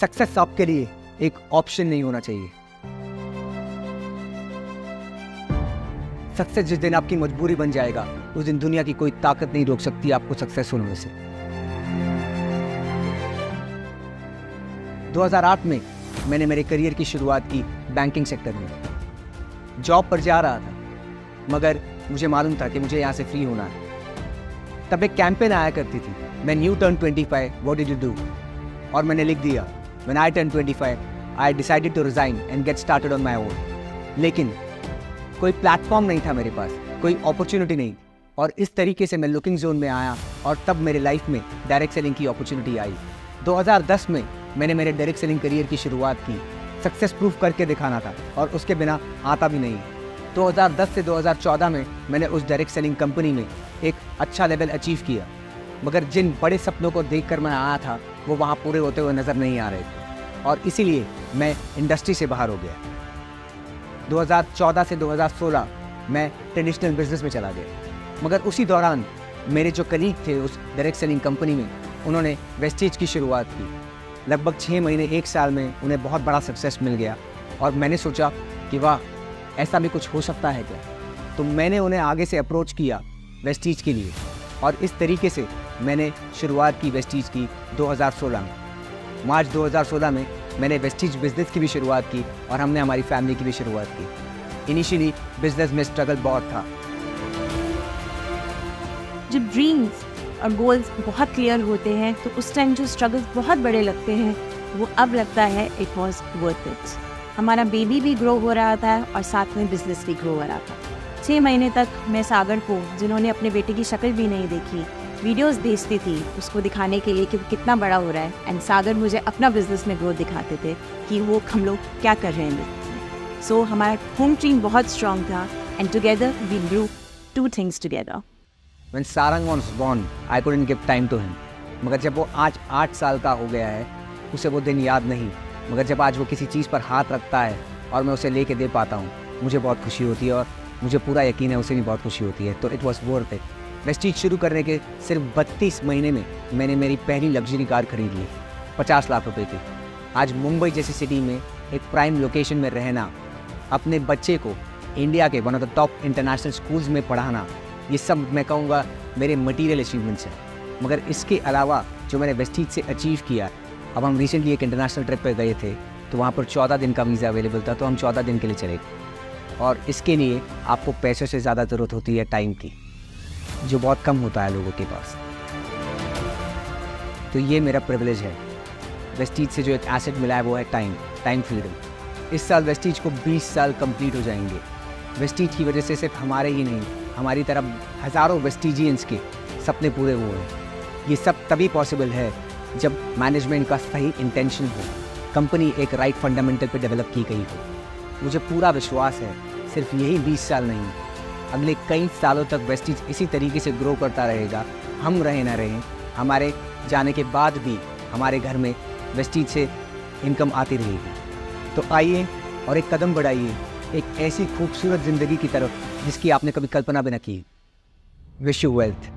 Success आपके लिए एक ऑप्शन नहीं होना चाहिए। सक्सेस जिस दिन आपकी मजबूरी बन जाएगा, उस दिन दुनिया की कोई ताकत नहीं रोक सकती आपको सक्सेसफुल होने से। 2008 में मैंने मेरे करियर की शुरुआत की बैंकिंग सेक्टर में। जॉब पर जा रहा था, मगर मुझे मालूम था कि मुझे यहाँ से फ्री होना है। तब एक कैंपेन आया करती थी, when you turn 25 what did you do, और मैंने लिख दिया when I turn 25 I decided to resign and get started on my own. लेकिन कोई प्लेटफॉर्म नहीं था मेरे पास, कोई अपॉर्चुनिटी नहीं, और इस तरीके से मैं लुकिंग जोन में आया और तब मेरे लाइफ में डायरेक्ट सेलिंग की अपॉर्चुनिटी आई। 2010 में मैंने मेरे डायरेक्ट सेलिंग करियर की शुरुआत की। सक्सेस प्रूफ करके दिखाना था और उसके बिना आता भी नहीं। 2010 से 2014 में मैंने उस डायरेक्ट सेलिंग कंपनी में एक अच्छा लेवल अचीव किया, मगर जिन बड़े सपनों को देखकर मैं आया था वो वहाँ पूरे होते हुए नज़र नहीं आ रहे थे, और इसीलिए मैं इंडस्ट्री से बाहर हो गया। 2014 से 2016 मैं ट्रेडिशनल बिजनेस में चला गया, मगर उसी दौरान मेरे जो कलीग थे उस डायरेक्ट सेलिंग कंपनी में, उन्होंने वेस्टेज की शुरुआत की। लगभग 6 महीने 1 साल में उन्हें बहुत बड़ा सक्सेस मिल गया, और मैंने सोचा कि वाह, ऐसा भी कुछ हो सकता है क्या। तो मैंने उन्हें आगे से अप्रोच किया वेस्टीज के लिए, और इस तरीके से मैंने शुरुआत की वेस्टीज की 2016 में। मार्च 2016 में मैंने वेस्टीज बिजनेस की भी शुरुआत की, और हमने हमारी फैमिली की भी शुरुआत की। इनिशियली बिजनेस में स्ट्रगल बहुत था। जब ड्रीम्स और गोल्स बहुत क्लियर होते हैं तो उस टाइम जो स्ट्रगल्स बहुत बड़े लगते हैं, वो अब लगता है इट वॉज वर्थ इट। हमारा बेबी भी ग्रो हो रहा था और साथ में बिजनेस भी ग्रो हो रहा था। 6 महीने तक मैं सागर को, जिन्होंने अपने बेटे की शक्ल भी नहीं देखी, वीडियोस भेजती थी उसको दिखाने के लिए कि वो कितना बड़ा हो रहा है, एंड सागर मुझे अपना बिजनेस में ग्रोथ दिखाते थे कि वो हम लोग क्या कर रहे हैं बिजनेस में। सो हमारा होम टीम बहुत स्ट्रॉन्ग था, and together we grew 2 things together. When Sarang was born, I couldn't give time to him. मगर जब वो आज 8 साल का हो गया है, उसे वो दिन याद नहीं, मगर जब आज वो किसी चीज़ पर हाथ रखता है और मैं उसे लेके दे पाता हूँ, मुझे बहुत खुशी होती है, और मुझे पूरा यकीन है उसे भी बहुत खुशी होती है। तो it was worth it. Vestige शुरू करने के सिर्फ 32 महीने में मैंने मेरी पहली लग्जरी कार खरीद ली, 50 लाख रुपए की। आज मुंबई जैसी सिटी में एक प्राइम लोकेशन में रहना, अपने बच्चे को इंडिया के one of the top international schools में पढ़ाना, ये सब मैं कहूँगा मेरे मटीरियल अचीवमेंट्स हैं। मगर इसके अलावा जो मैंने वेस्टीज से अचीव किया, अब हम रिसेंटली एक इंटरनेशनल ट्रिप पर गए थे, तो वहाँ पर 14 दिन का वीज़ा अवेलेबल था, तो हम 14 दिन के लिए चले गए। और इसके लिए आपको पैसों से ज़्यादा ज़रूरत होती है टाइम की, जो बहुत कम होता है लोगों के पास। तो ये मेरा प्रिविलेज है। वेस्टीज से जो एक एसेट मिला है वो है टाइम फ्रीडम। इस साल वेस्टीज को 20 साल कंप्लीट हो जाएंगे। वेस्टीज की वजह से सिर्फ हमारे ही नहीं, हमारी तरफ हज़ारों वेस्टीजियंस के सपने पूरे हुए हैं। ये सब तभी पॉसिबल है जब मैनेजमेंट का सही इंटेंशन हो, कंपनी एक राइट फंडामेंटल पे डेवलप की गई हो। मुझे पूरा विश्वास है सिर्फ यही 20 साल नहीं, अगले कई सालों तक वेस्टीज इसी तरीके से ग्रो करता रहेगा। हम रहे ना रहें, हमारे जाने के बाद भी हमारे घर में वेस्टीज से इनकम आती रहेगी। तो आइए और एक कदम बढ़ाइए एक ऐसी खूबसूरत ज़िंदगी की तरफ जिसकी आपने कभी कल्पना भी न की। Wish you wealth.